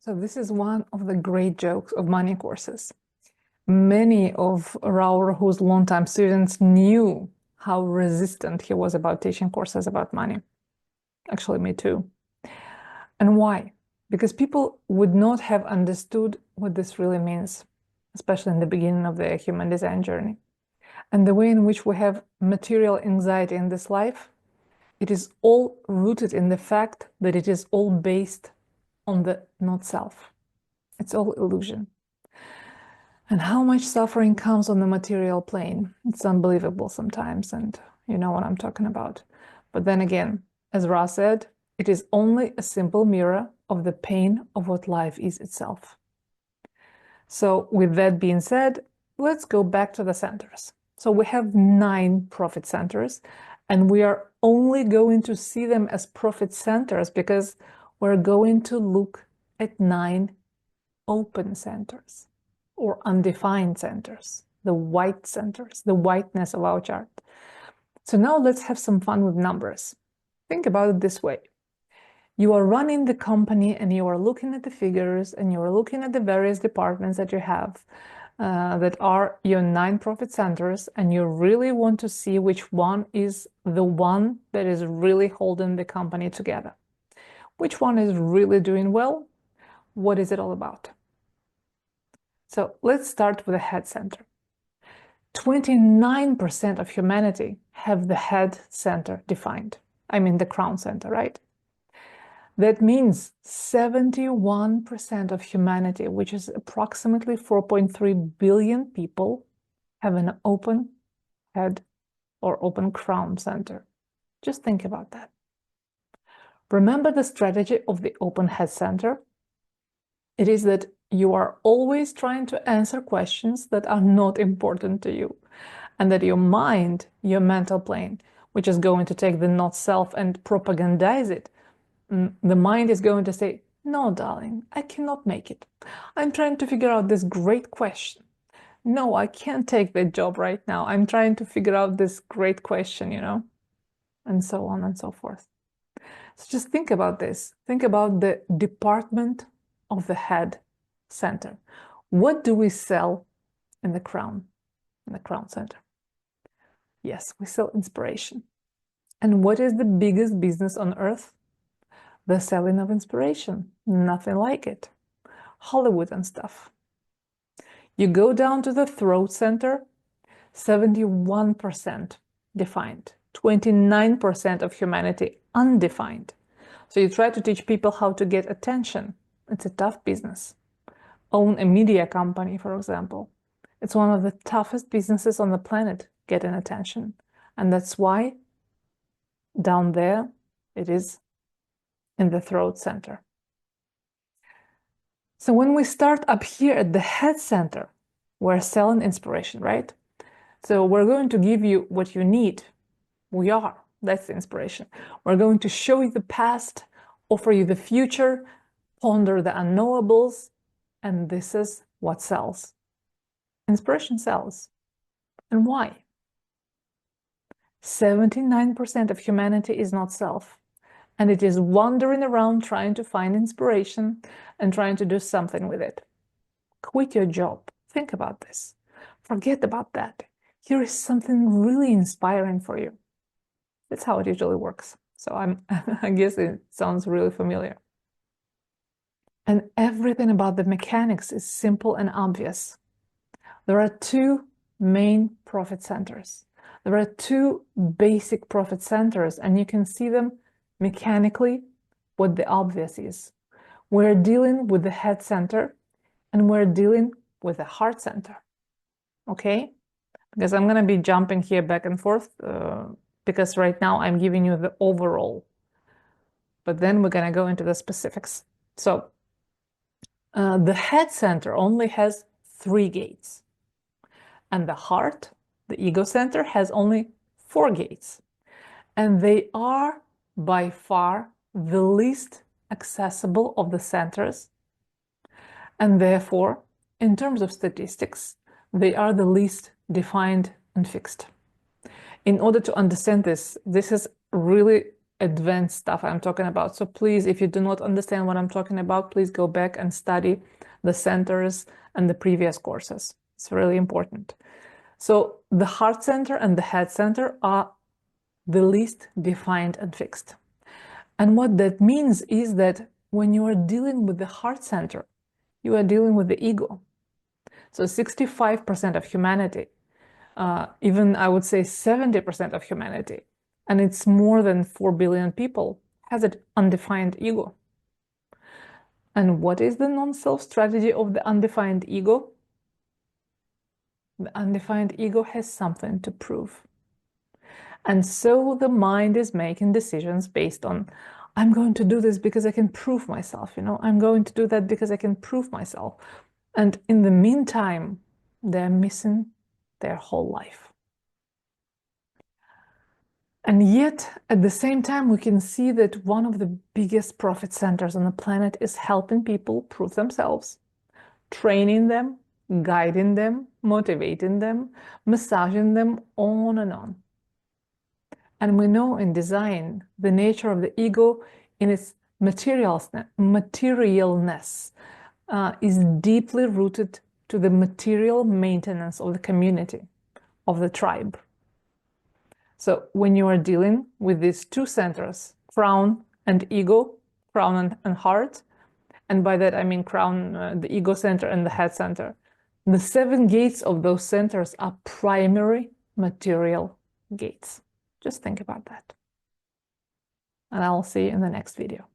So this is one of the great jokes of money courses. Many of Raul Rahu's longtime students knew how resistant he was about teaching courses about money. Actually, me too. And why? Because people would not have understood what this really means, especially in the beginning of their human design journey. And the way in which we have material anxiety in this life, it is all rooted in the fact that it is all based on the not self. It's all illusion. And how much suffering comes on the material plane. It's unbelievable sometimes, and you know what I'm talking about. But then again, as Ra said, it is only a simple mirror of the pain of what life is itself. So with that being said, let's go back to the centers. So we have 9 profit centers, and we are only going to see them as profit centers because we're going to look at 9 open centers or undefined centers, the white centers, the whiteness of our chart. So now let's have some fun with numbers. Think about it this way. You are running the company and you are looking at the figures and you are looking at the various departments that you have that are your 9 profit centers, and you really want to see which one is the one that is really holding the company together. Which one is really doing well? What is it all about? So let's start with the head center. 29% of humanity have the head center defined. I mean the crown center, right? That means 71% of humanity, which is approximately 4.3 billion people, have an open head or open crown center. Just think about that. Remember the strategy of the open head center? It is that you are always trying to answer questions that are not important to you, and that your mind, your mental plane, which is going to take the not self and propagandize it, the mind is going to say, no, darling, I cannot make it. I'm trying to figure out this great question. No, I can't take that job right now. I'm trying to figure out this great question, you know, and so on and so forth. So just think about this. Think about the department of the head center. What do we sell in the crown center? Yes, we sell inspiration. And what is the biggest business on earth? The selling of inspiration. Nothing like it. Hollywood and stuff. You go down to the throat center, 71% defined, 29% of humanity undefined. So you try to teach people how to get attention. It's a tough business. Own a media company, for example. It's one of the toughest businesses on the planet, getting attention. And that's why down there it is in the throat center. So when we start up here at the head center, we're selling inspiration, right? So we're going to give you what you need. We are. That's the inspiration. We're going to show you the past, offer you the future, ponder the unknowables, and this is what sells. Inspiration sells. And why? 79% of humanity is not self, and it is wandering around trying to find inspiration and trying to do something with it. Quit your job. Think about this. Forget about that. Here is something really inspiring for you. That's how it usually works. So I guess it sounds really familiar. And everything about the mechanics is simple and obvious. There are 2 main profit centers. There are 2 basic profit centers, and you can see them mechanically what the obvious is. We're dealing with the head center, and we're dealing with the heart center. Okay? Because I'm going to be jumping here back and forth because right now I'm giving you the overall. But then we're going to go into the specifics. So the head center only has 3 gates. And the heart, the ego center, has only 4 gates. And they are by far the least accessible of the centers. And therefore, in terms of statistics, they are the least defined and fixed. In order to understand this, this is really advanced stuff I'm talking about. So please, if you do not understand what I'm talking about, please go back and study the centers and the previous courses. It's really important. So the heart center and the head center are the least defined and fixed. And what that means is that when you are dealing with the heart center, you are dealing with the ego. So 65% of humanity, even I would say 70% of humanity, and it's more than 4 billion people, has an undefined ego. And what is the non-self strategy of the undefined ego? The undefined ego has something to prove. And so the mind is making decisions based on, I'm going to do this because I can prove myself, I'm going to do that because I can prove myself. And in the meantime, they're missing their whole life. And yet, at the same time, we can see that one of the biggest profit centers on the planet is helping people prove themselves, training them, guiding them, motivating them, massaging them, on and on. And we know in design, the nature of the ego in its materialness is deeply rooted to the material maintenance of the community, of the tribe. So when you are dealing with these two centers, crown and ego, crown and heart, and by that I mean crown, the ego center and the head center, the 7 gates of those centers are primary material gates. Just think about that. And I'll see you in the next video.